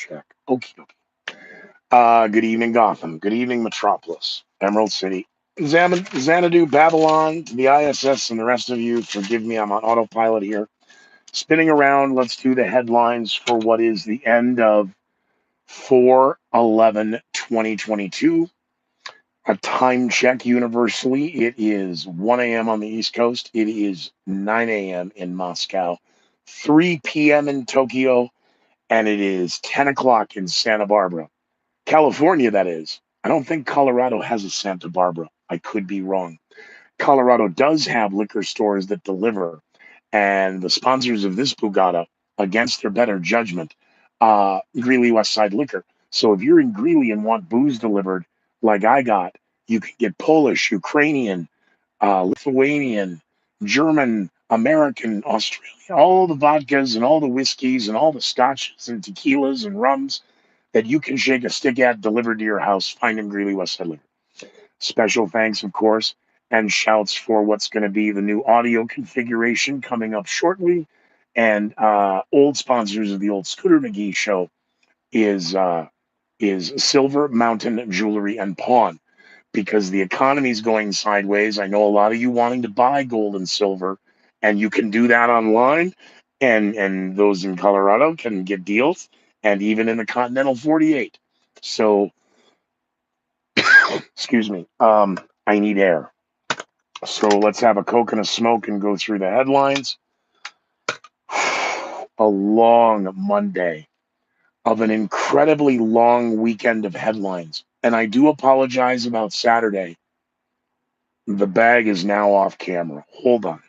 check. Okie dokie. Good evening, Gotham. Good evening, Metropolis, Emerald City, Xanadu, Babylon, the ISS, and the rest of you. Forgive me, I'm on autopilot here. Spinning around, let's do the headlines for what is the end of 4/11/2022. A time check universally. It is 1 a.m. on the East Coast. It is 9 a.m. in Moscow, 3 p.m. in Tokyo, and it is 10 o'clock in Santa Barbara, California, that is. I don't think Colorado has a Santa Barbara. I could be wrong. Colorado does have liquor stores that deliver, and the sponsors of this Bugatti, against their better judgment, Greeley West Side Liquor. So if you're in Greeley and want booze delivered, like I got, you can get Polish, Ukrainian, Lithuanian, German, American, Australian, all the vodkas and all the whiskeys and all the scotches and tequilas and rums that you can shake a stick at delivered to your house. Find in Greeley West Side Liquor. Special thanks, of course, and shouts for what's going to be the new audio configuration coming up shortly. And old sponsors of the old Scooter McGee show is Silver Mountain Jewelry and Pawn, because the economy is going sideways. I know a lot of you wanting to buy gold and silver, and you can do that online. And those in Colorado can get deals, and even in the Continental 48. So, excuse me. I need air. So let's have a Coke and a smoke and go through the headlines. A long Monday of an incredibly long weekend of headlines. And I do apologize about Saturday. The bag is now off camera. Hold on.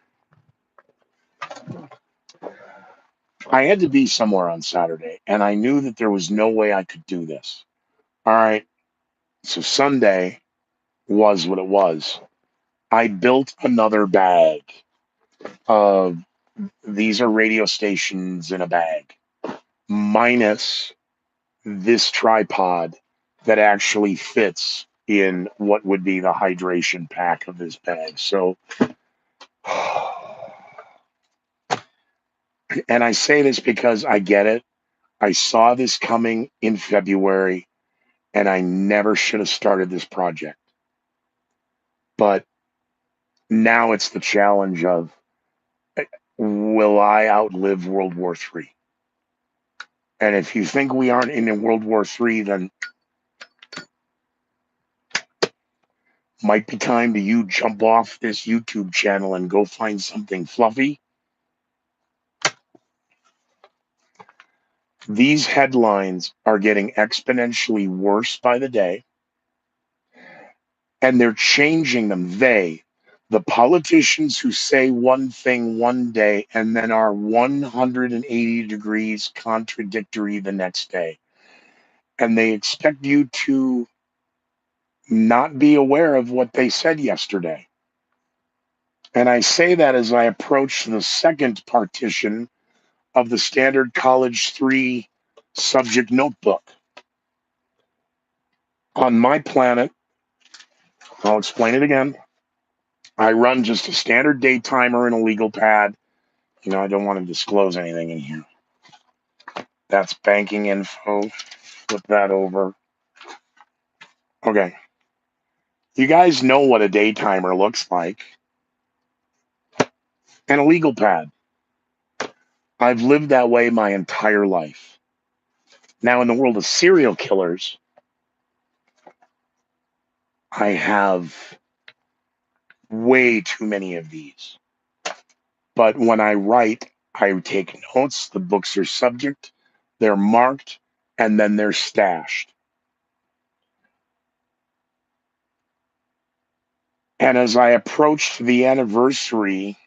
I had to be somewhere on Saturday, and I knew that there was no way I could do this. All right. So Sunday was what it was. I built another bag of these are radio stations in a bag, minus this tripod that actually fits in what would be the hydration pack of this bag. So, and I say this because I get it. I saw this coming in February, and I never should have started this project. But now it's the challenge of, will I outlive World War III? And if you think we aren't in World War III, then might be time to you jump off this YouTube channel and go find something fluffy. These headlines are getting exponentially worse by the day, and they're changing them. The politicians who say one thing one day and then are 180 degrees contradictory the next day. And they expect you to not be aware of what they said yesterday. And I say that as I approach the second partition of the Standard College 3 subject notebook. On my planet, I'll explain it again. I run just a standard day timer and a legal pad. I don't want to disclose anything in here. That's banking info. Flip that over. Okay. You guys know what a day timer looks like. And a legal pad. I've lived that way my entire life. Now, in the world of serial killers, I have way too many of these. But when I write, I take notes. The books are subject, they're marked, and then they're stashed. And as I approached the anniversary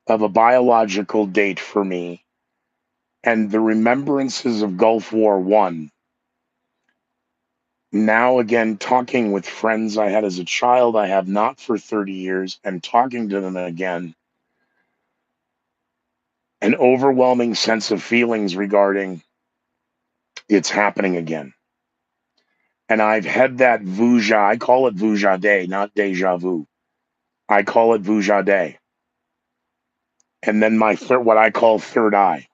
of a biological date for me and the remembrances of Gulf War I, now again talking with friends I had as a child, I have not for 30 years, and talking to them again, an overwhelming sense of feelings regarding it's happening again. And I've had that vuja, I call it vuja day, not deja vu. I call it vuja day. And then my what I call third eye.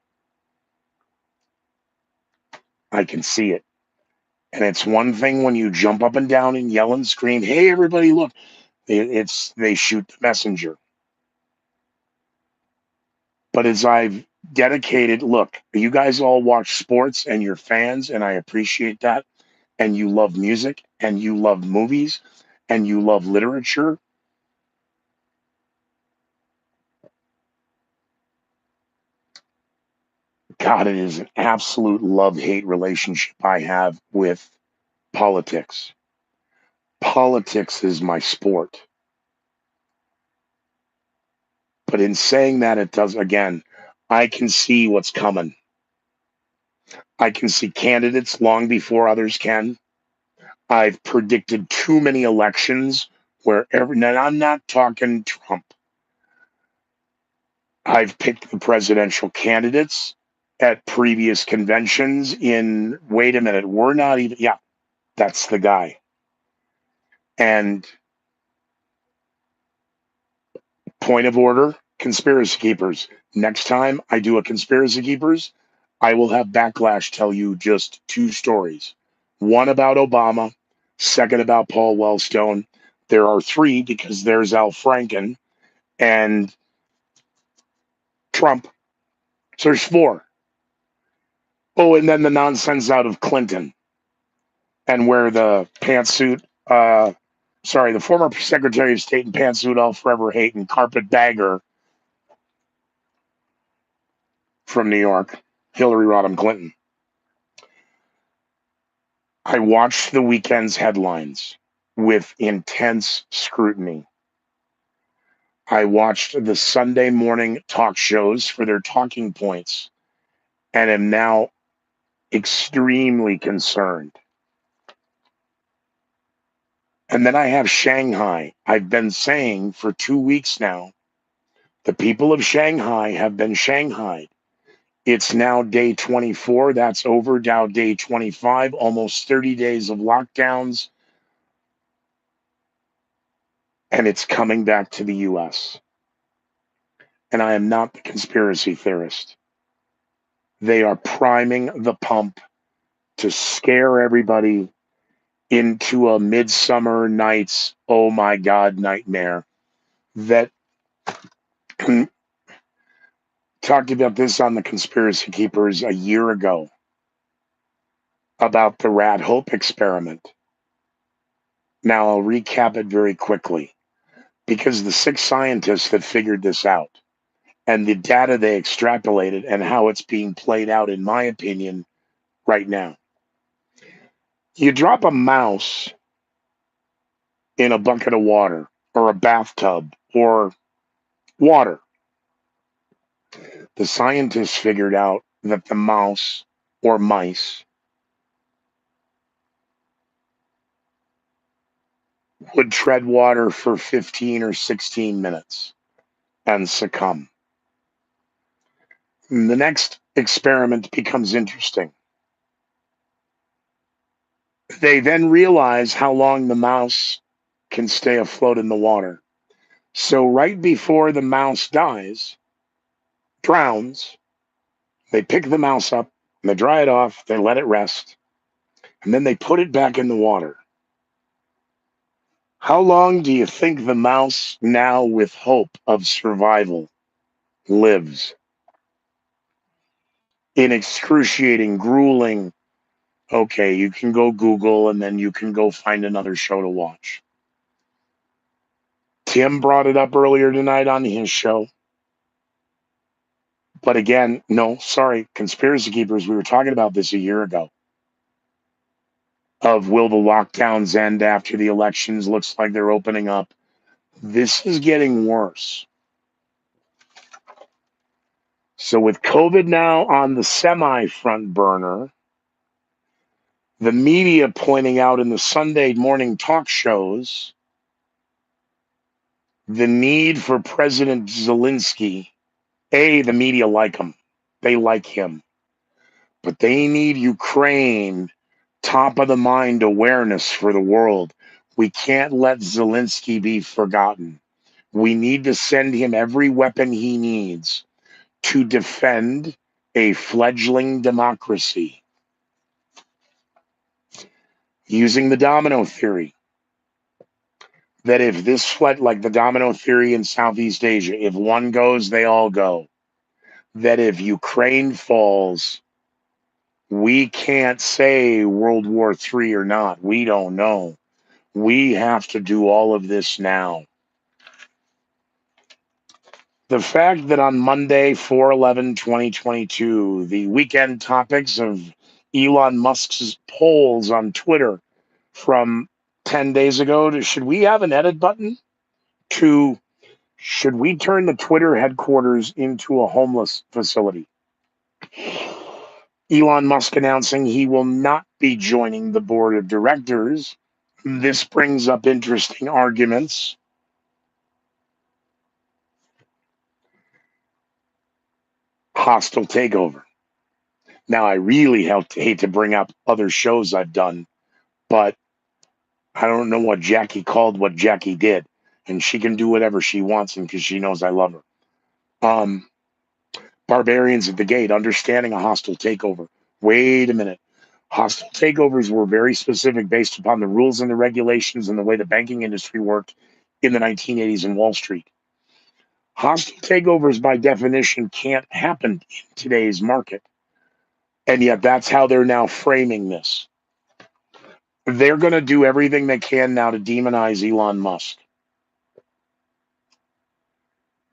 I can see it. And it's one thing when you jump up and down and yell and scream, "Hey, everybody, look!" It's they shoot the messenger. But as I've dedicated, look, you guys all watch sports and you're fans, and I appreciate that. And you love music and you love movies and you love literature. God, it is an absolute love hate relationship I have with politics. Politics is my sport. But in saying that, it does, again, I can see what's coming. I can see candidates long before others can. I've predicted too many elections where every, and I'm not talking Trump. I've picked the presidential candidates at previous conventions in, wait a minute, we're not even, yeah, that's the guy. And point of order, conspiracy keepers. Next time I do a conspiracy keepers, I will have Backlash tell you just two stories. One about Obama, second about Paul Wellstone. There are three because there's Al Franken and Trump. So there's four. Oh, and then the nonsense out of Clinton and where the pantsuit, the former Secretary of State and pantsuit I'll forever hate and carpetbagger from New York, Hillary Rodham Clinton. I watched the weekend's headlines with intense scrutiny. I watched the Sunday morning talk shows for their talking points and am now extremely concerned. And then I have Shanghai. I've been saying for 2 weeks now, the people of Shanghai have been shanghaied. It's now day 24. That's over. Now day 25, almost 30 days of lockdowns. And it's coming back to the US. And I am not the conspiracy theorist. They are priming the pump to scare everybody into a midsummer night's, oh my God, nightmare. That talked about this on the Conspiracy Keepers a year ago about the Rat Hope experiment. Now I'll recap it very quickly because the 6 scientists that figured this out and the data they extrapolated and how it's being played out, in my opinion, right now. You drop a mouse in a bucket of water or a bathtub or water. The scientists figured out that the mouse or mice would tread water for 15 or 16 minutes and succumb. And the next experiment becomes interesting. They then realize how long the mouse can stay afloat in the water. So, right before the mouse drowns, they pick the mouse up, and they dry it off, they let it rest, and then they put it back in the water. How long do you think the mouse, now with hope of survival, lives? In excruciating, grueling, okay, you can go Google and then you can go find another show to watch. Tim brought it up earlier tonight on his show. But again, no, sorry, conspiracy keepers, we were talking about this a year ago. Of will the lockdowns end after the elections? Looks like they're opening up. This is getting worse. So with COVID now on the semi front burner, the media pointing out in the Sunday morning talk shows the need for President Zelensky. The media like him. They like him. But they need Ukraine top of the mind awareness for the world. We can't let Zelensky be forgotten. We need to send him every weapon he needs to defend a fledgling democracy. using the domino theory, that if this flood, like the domino theory in Southeast Asia, if one goes, they all go. That if Ukraine falls, we can't say World War III or not. We don't know. We have to do all of this now. The fact that on Monday, 4/11/2022, the weekend topics of Elon Musk's polls on Twitter from 10 days ago to should we have an edit button to should we turn the Twitter headquarters into a homeless facility? Elon Musk announcing he will not be joining the board of directors. This brings up interesting arguments. Hostile takeover. Now, I really hate to bring up other shows I've done, but I don't know what Jackie called what Jackie did. And she can do whatever she wants because she knows I love her. Barbarians at the Gate, understanding a hostile takeover. Wait a minute. Hostile takeovers were very specific based upon the rules and the regulations and the way the banking industry worked in the 1980s in Wall Street. Hostile takeovers, by definition, can't happen in today's market. And yet that's how they're now framing this. They're going to do everything they can now to demonize Elon Musk.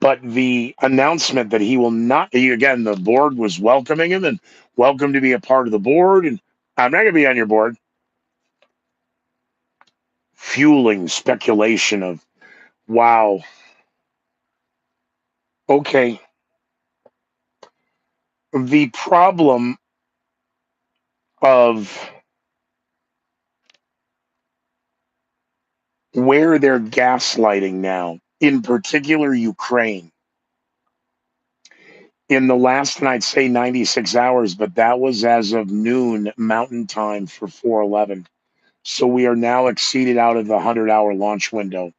But the announcement that he will not, again, the board was welcoming him and welcome to be a part of the board. And I'm not going to be on your board. Fueling speculation of, wow, okay. The problem of where they're gaslighting now, in particular Ukraine, in the last, and I'd say 96 hours, but that was as of noon Mountain Time for 4/11. So we are now exceeded out of the 100-hour launch window.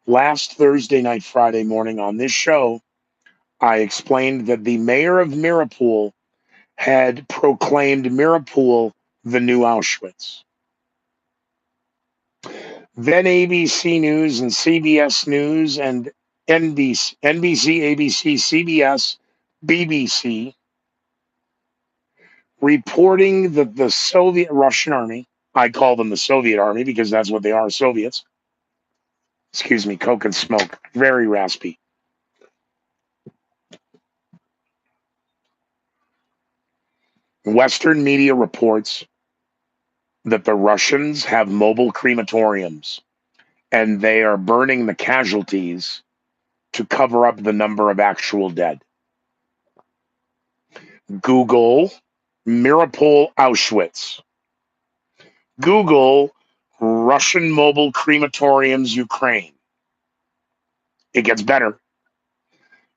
Last Thursday night, Friday morning on this show, I explained that the mayor of Mariupol had proclaimed Mariupol the new Auschwitz. Then ABC News and CBS News and NBC, ABC, CBS, BBC reporting that the Soviet Russian army, I call them the Soviet army because that's what they are, Soviets. Excuse me, Coke and smoke, very raspy. Western media reports that the Russians have mobile crematoriums and they are burning the casualties to cover up the number of actual dead. Google Mariupol Auschwitz. Google Russian mobile crematoriums Ukraine. It gets better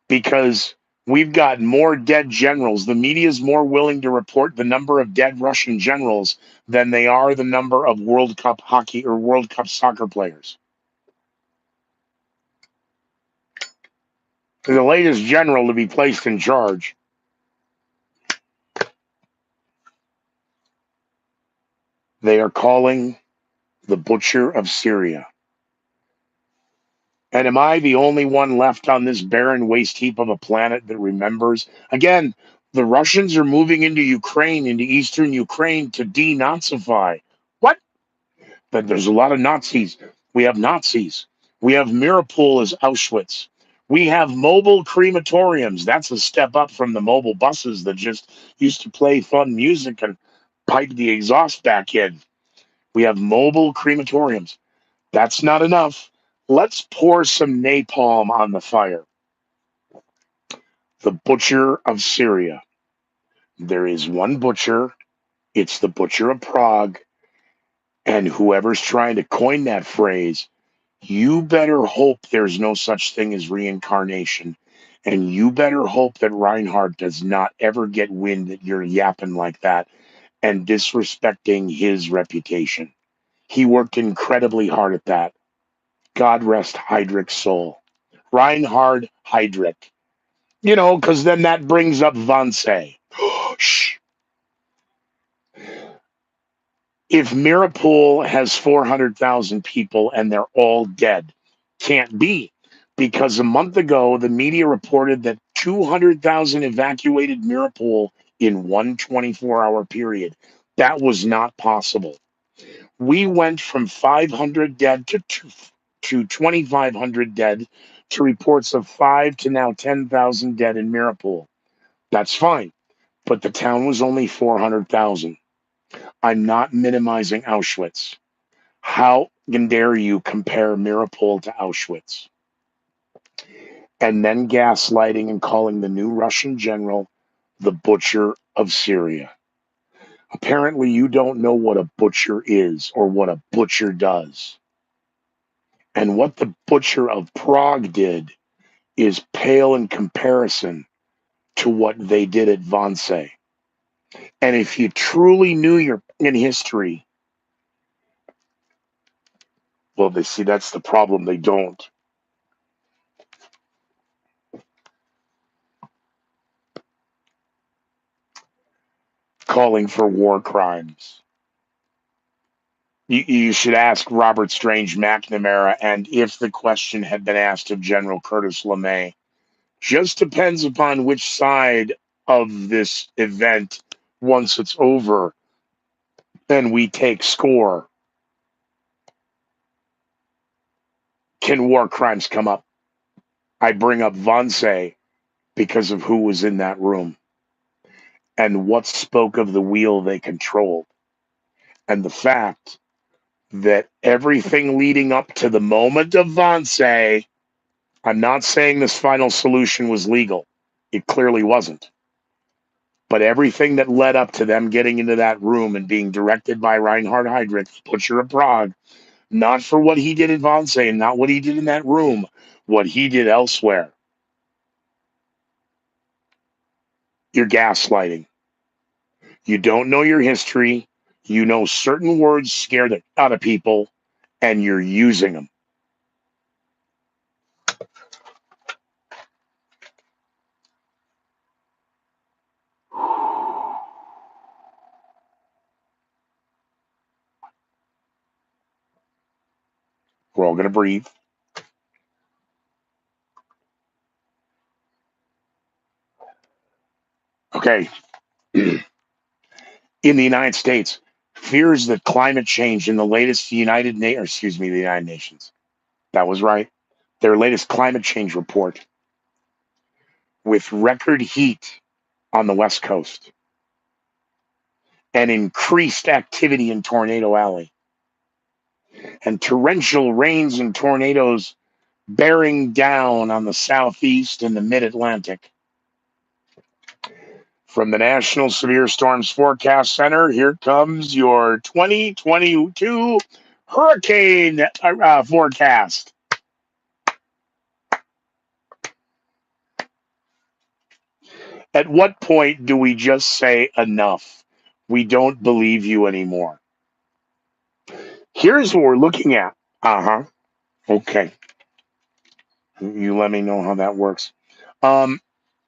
because we've got more dead generals. The media is more willing to report the number of dead Russian generals than they are the number of World Cup hockey or World Cup soccer players. The latest general to be placed in charge they are calling the Butcher of Syria. And am I the only one left on this barren waste heap of a planet that remembers? Again, the Russians are moving into Ukraine, into eastern Ukraine to denazify. What? That there's a lot of Nazis. We have Nazis. We have Mariupol as Auschwitz. We have mobile crematoriums. That's a step up from the mobile buses that just used to play fun music and pipe the exhaust back in. We have mobile crematoriums. That's not enough. Let's pour some napalm on the fire. The Butcher of Syria. There is one butcher. It's the Butcher of Prague. And whoever's trying to coin that phrase, you better hope there's no such thing as reincarnation. And you better hope that Reinhardt does not ever get wind that you're yapping like that and disrespecting his reputation. He worked incredibly hard at that. God rest Heydrich's soul. Reinhard Heydrich. You know, because then that brings up Wannsee. Shh. If Mirapool has 400,000 people and they're all dead, can't be. Because a month ago, the media reported that 200,000 evacuated Mirapool in one 24-hour period. That was not possible. We went from 500 dead to 2,500 dead to reports of 5 to now 10,000 dead in Mirapool. That's fine, but the town was only 400,000. I'm not minimizing Auschwitz. How dare you compare Mirapol to Auschwitz? And then gaslighting and calling the new Russian general the butcher of Syria. Apparently, you don't know what a butcher is or what a butcher does. And what the butcher of Prague did is pale in comparison to what they did at Wannsee. And if you truly knew your in history, well, they see that's the problem. They don't. Calling for war crimes. You should ask Robert Strange McNamara, and if the question had been asked of General Curtis LeMay, just depends upon which side of this event, once it's over, then we take score. Can war crimes come up? I bring up Wannsee because of who was in that room and what spoke of the wheel they controlled, and the fact that everything leading up to the moment of Wannsee, I'm not saying this final solution was legal. It clearly wasn't. But everything that led up to them getting into that room and being directed by Reinhard Heydrich, butcher of Prague, not for what he did in Wannsee and not what he did in that room, what he did elsewhere. You're gaslighting. You don't know your history. You know certain words scare the out of people, and you're using them. We're all going to breathe. Okay. In the United States, fears that climate change in the latest the United Nations. That was right. Their latest climate change report with record heat on the West Coast and increased activity in Tornado Alley and torrential rains and tornadoes bearing down on the Southeast and the Mid Atlantic. From the National Severe Storms Forecast Center, here comes your 2022 hurricane forecast. At what point do we just say enough? We don't believe you anymore. Here's what we're looking at. Uh huh. Okay. You let me know how that works. Um,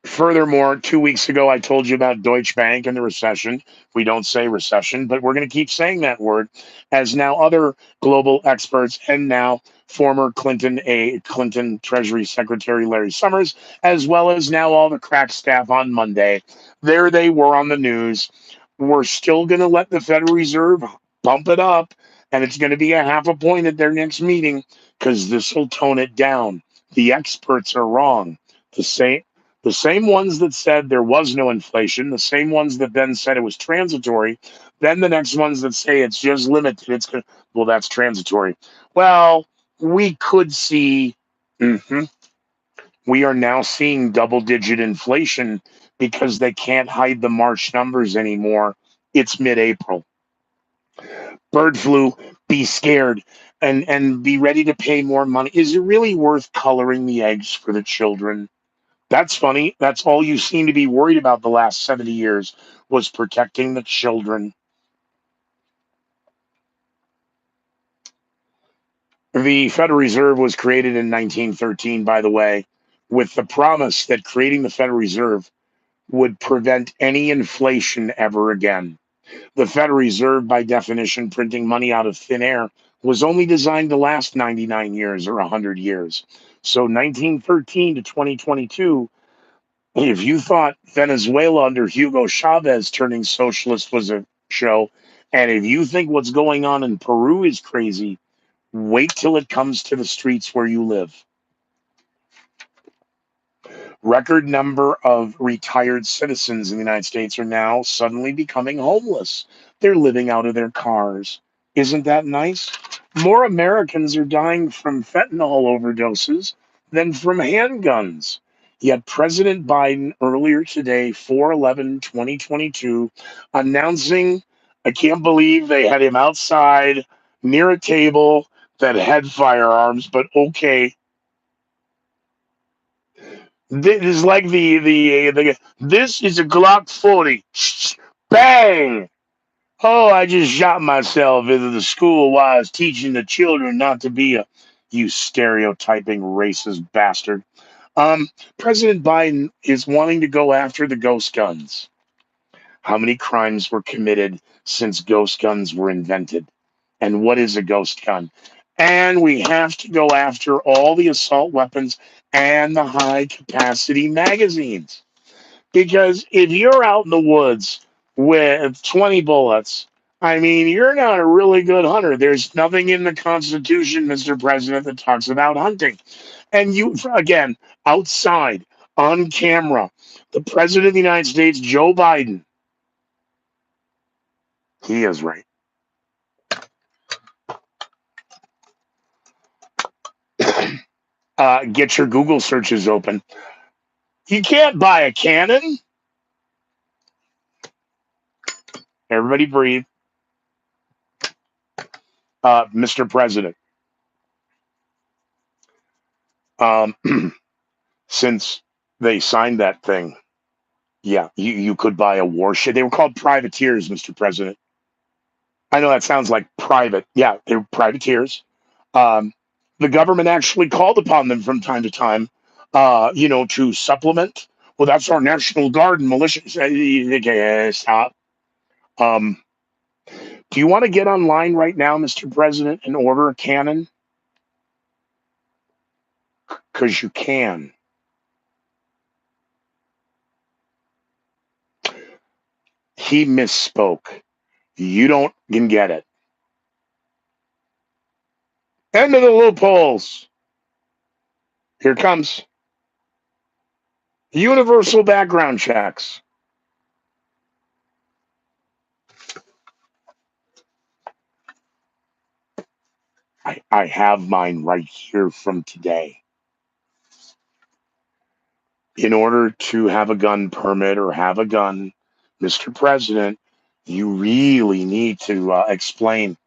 Furthermore, 2 weeks ago, I told you about Deutsche Bank and the recession. We don't say recession, but we're going to keep saying that word as now other global experts and now former Clinton Treasury Secretary Larry Summers, as well as now all the crack staff on Monday. There they were on the news. We're still going to let the Federal Reserve bump it up, and it's going to be a half a point at their next meeting because this will tone it down. The experts are wrong. The same ones that said there was no inflation, the same ones that then said it was transitory, then the next ones that say it's just limited. Well, that's transitory. Well, we could see. Mhm. We are now seeing double-digit inflation because they can't hide the March numbers anymore. It's mid-April. Bird flu. Be scared and be ready to pay more money. Is it really worth coloring the eggs for the children? That's funny. That's all you seem to be worried about the last 70 years was protecting the children. The Federal Reserve was created in 1913, by the way, with the promise that creating the Federal Reserve would prevent any inflation ever again. The Federal Reserve, by definition, printing money out of thin air, was only designed to last 99 years or 100 years. So 1913 to 2022, if you thought Venezuela under Hugo Chavez turning socialist was a show, and if you think what's going on in Peru is crazy, wait till it comes to the streets where you live. Record number of retired citizens in the United States are now suddenly becoming homeless. They're living out of their cars. Isn't that nice? More Americans are dying from fentanyl overdoses than from handguns. Yet President Biden earlier today, 4/11/2022, announcing, I can't believe they had him outside near a table that had firearms, but okay, this is like this is a Glock 40. Bang! Oh, I just shot myself into the school while I was teaching the children not to be a you stereotyping racist bastard. Um, President Biden is wanting to go after the ghost guns. How many crimes were committed since ghost guns were invented? And what is a ghost gun? And we have to go after all the assault weapons and the high capacity magazines. Because if you're out in the woods with 20 bullets, I mean, you're not a really good hunter. There's nothing in the Constitution, Mr. President, that talks about hunting. And you, again, outside, on camera, the President of the United States, Joe Biden, he is right. Get your Google searches open. You can't buy a cannon. Everybody breathe. Mr. President, um, since they signed that thing, yeah, you could buy a warship. They were called privateers, Mr. President. I know that sounds like private. Yeah, they were privateers. Um, the government actually called upon them from time to time, to supplement. Well, that's our National Guard and militia. Okay, stop. Um, do you want to get online right now, Mr. President, and order a cannon? Because you can. He misspoke. You don't can get it. End of the loopholes. Here comes universal background checks. I have mine right here from today. In order to have a gun permit or have a gun, Mr. President, you really need to explain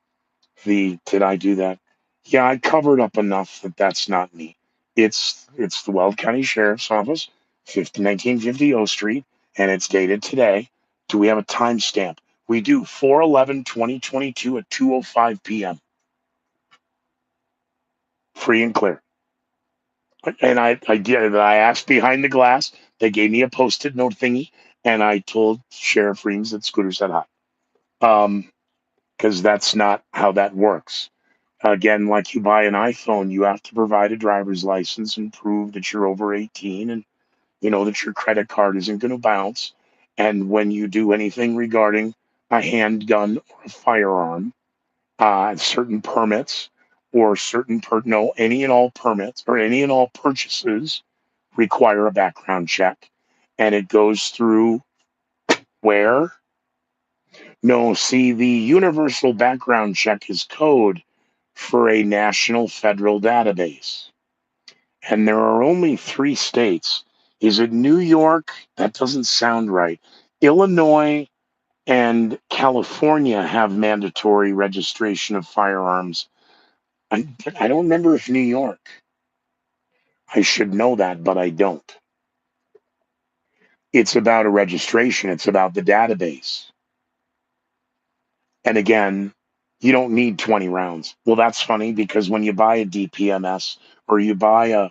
did I do that? Yeah, I covered up enough that that's not me. It's the Weld County Sheriff's Office, 1950 O Street, and it's dated today. Do we have a timestamp? We do 4/11/2022 at 2:05 p.m. Free and clear. And I did. I asked behind the glass. They gave me a post-it note thingy, and I told Sheriff Reams that Scooter said hi. Because that's not how that works. Again, like you buy an iPhone, you have to provide a driver's license and prove that you're over 18, and you know that your credit card isn't going to bounce. And when you do anything regarding a handgun or a firearm, certain permits or no, any and all permits or any and all purchases require a background check, and it goes through where? No, see, the universal background check is code for a national federal database. And there are only three states. Is it New York? That doesn't sound right. Illinois and California have mandatory registration of firearms. I don't remember if New York. I should know that, but I don't. It's about a registration, it's about the database. And again, you don't need 20 rounds. Well, that's funny because when you buy a DPMS or you buy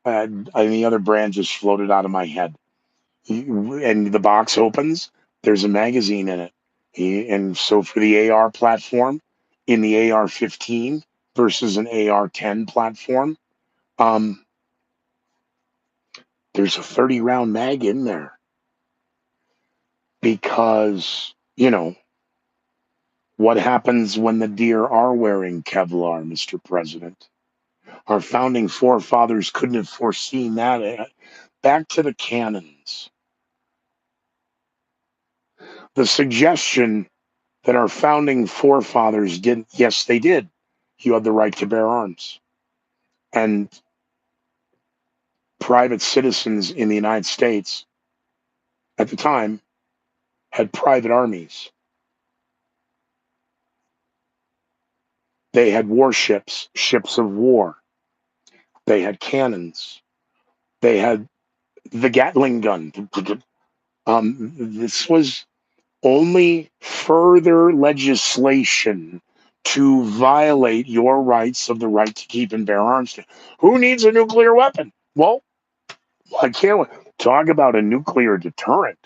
any other brand just floated out of my head, and the box opens, there's a magazine in it. And so for the AR platform, in the AR-15 versus an AR-10 platform, um, there's a 30 round mag in there because, what happens when the deer are wearing Kevlar, Mr. President? Our founding forefathers couldn't have foreseen that. Back to the cannons. The suggestion that our founding forefathers didn't, yes, they did. You had the right to bear arms. And private citizens in the United States at the time had private armies. They had warships, ships of war. They had cannons. They had the Gatling gun. This was only further legislation to violate your rights of the right to keep and bear arms. Who needs a nuclear weapon? Well, I can't talk about a nuclear deterrent,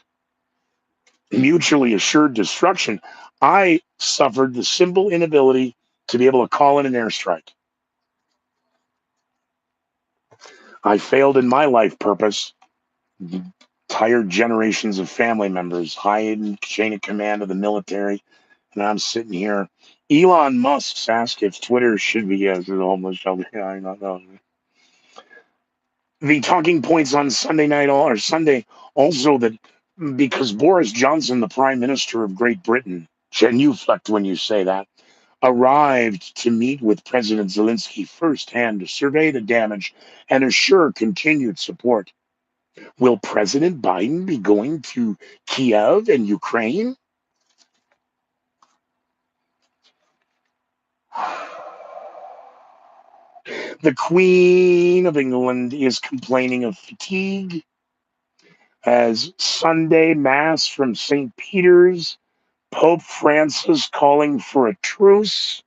mutually assured destruction. I suffered the simple inability to be able to call in an airstrike. I failed in my life purpose. Tired generations of family members, high in chain of command of the military, and I'm sitting here. Elon Musk asked if Twitter should be as a homeless shelter. Yeah, I don't know. The talking points on Sunday night or Sunday also that because Boris Johnson, the Prime Minister of Great Britain, genuflect when you say that, arrived to meet with President Zelensky firsthand to survey the damage and assure continued support. Will President Biden be going to Kiev and Ukraine? The Queen of England is complaining of fatigue as Sunday Mass from St. Peter's, Pope Francis calling for a truce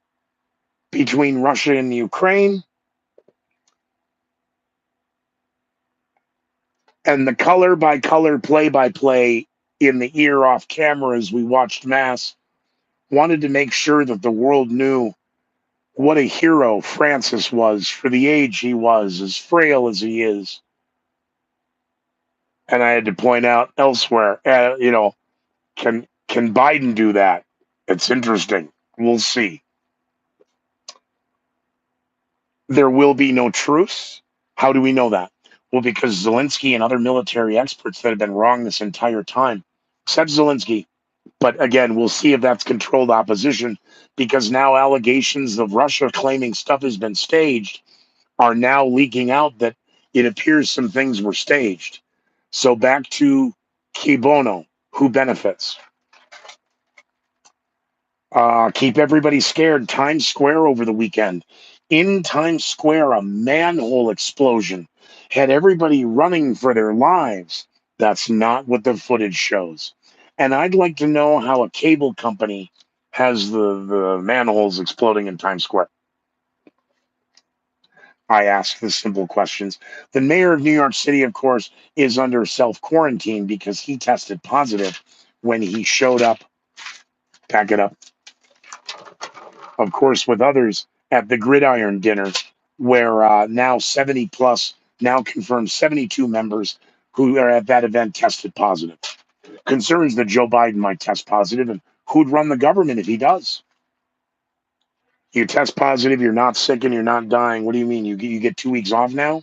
between Russia and Ukraine, and the color by color, play by play in the ear off camera as we watched Mass wanted to make sure that the world knew what a hero Francis was for the age he was, as frail as he is. And I had to point out elsewhere, can Biden do that? It's interesting. We'll see. There will be no truce. How do we know that? Well, because Zelensky and other military experts that have been wrong this entire time, except Zelensky. But again, we'll see if that's controlled opposition because now allegations of Russia claiming stuff has been staged are now leaking out that it appears some things were staged. So back to Ki Bono, who benefits? Keep everybody scared. Times Square over the weekend. In Times Square, a manhole explosion had everybody running for their lives. That's not what the footage shows. And I'd like to know how a cable company has the manholes exploding in Times Square. I ask the simple questions. The mayor of New York City, of course, is under self quarantine because he tested positive when he showed up, pack it up, of course, with others at the Gridiron dinner, where now 70 plus, now confirmed 72 members who are at that event tested positive. Concerns that Joe Biden might test positive and who'd run the government if he does. You test positive, you're not sick, and you're not dying. What do you mean? You get 2 weeks off now?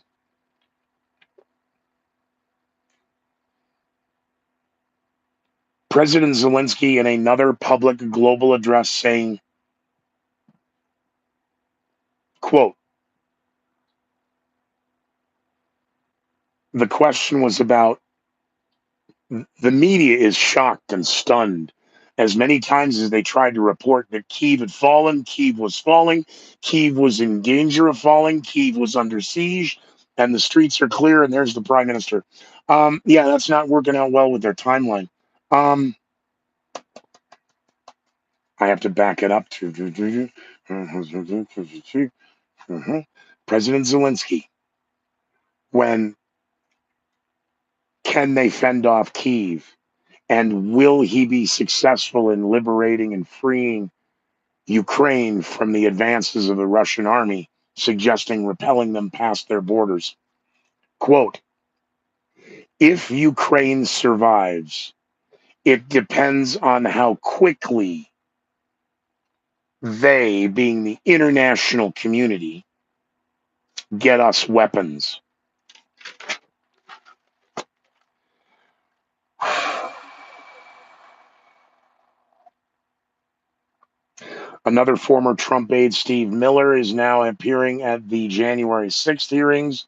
President Zelensky in another public global address saying, quote, the question was about the media is shocked and stunned as many times as they tried to report that Kyiv had fallen, Kyiv was falling, Kyiv was in danger of falling, Kyiv was under siege, and the streets are clear, and there's the prime minister. Yeah, that's not working out well with their timeline. I have to back it up to President Zelensky. When can they fend off Kyiv? And will he be successful in liberating and freeing Ukraine from the advances of the Russian army, suggesting repelling them past their borders? Quote, if Ukraine survives, it depends on how quickly they, being the international community, get us weapons. Another former Trump aide, Steve Miller, is now appearing at the January 6th hearings.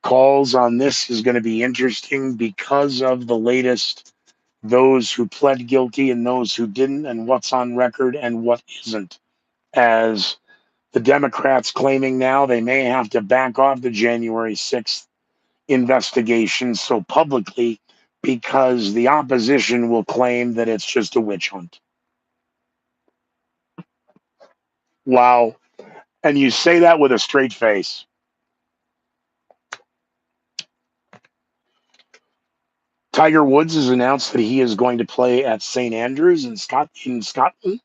Calls on this is going to be interesting because of the latest, those who pled guilty and those who didn't, and what's on record and what isn't. As the Democrats claiming now they may have to back off the January 6th investigation so publicly because the opposition will claim that it's just a witch hunt. Wow. And you say that with a straight face. Tiger Woods has announced that he is going to play at St. Andrews in Scotland.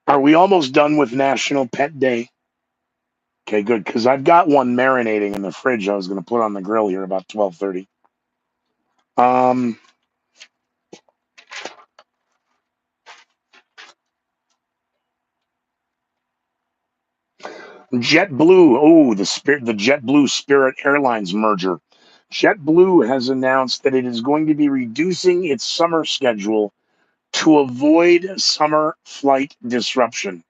Are we almost done with National Pet Day? Okay, good, because I've got one marinating in the fridge I was going to put on the grill here about 12:30. JetBlue, the JetBlue Spirit Airlines merger. JetBlue has announced that it is going to be reducing its summer schedule to avoid summer flight disruption.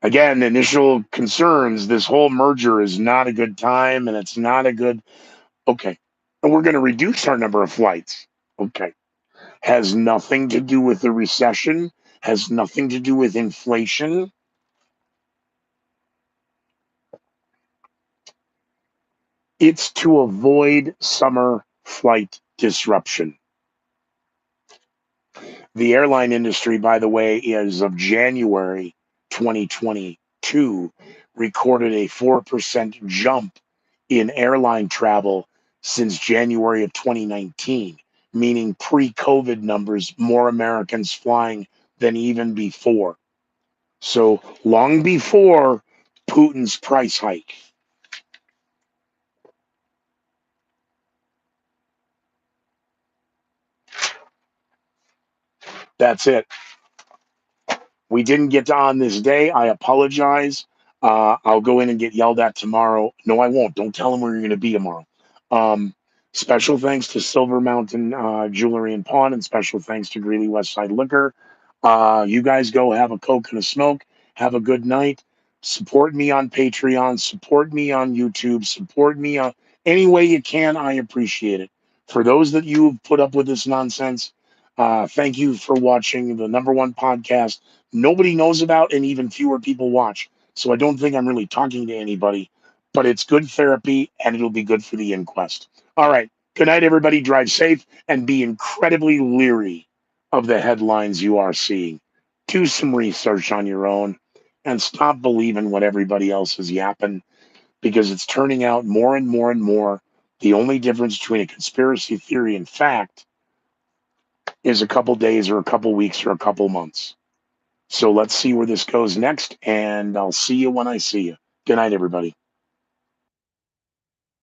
Again, initial concerns, this whole merger is not a good time and it's not a good, okay. And we're going to reduce our number of flights. Okay. Has nothing to do with the recession, has nothing to do with inflation. It's to avoid summer flight disruption. The airline industry, by the way, is of January 2022 recorded a 4% jump in airline travel since January of 2019, meaning pre-COVID numbers, more Americans flying than even before. So long before Putin's price hike. That's it. We didn't get on this day. I apologize. I'll go in and get yelled at tomorrow. No, I won't. Don't tell them where you're going to be tomorrow. Um, Special thanks to Silver Mountain Jewelry and Pawn, and special thanks to Greeley Westside Liquor. You guys go have a Coke and a smoke. Have a good night. Support me on Patreon. Support me on YouTube. Support me on any way you can. I appreciate it. For those that you have put up with this nonsense, thank you for watching the number one podcast nobody knows about and even fewer people watch. So I don't think I'm really talking to anybody, but it's good therapy and it'll be good for the inquest. All right. Good night, everybody. Drive safe and be incredibly leery of the headlines you are seeing. Do some research on your own and stop believing what everybody else is yapping because it's turning out more and more and more. The only difference between a conspiracy theory and fact is a couple days or a couple weeks or a couple months. So let's see where this goes next, and I'll see you when I see you. Good night, everybody.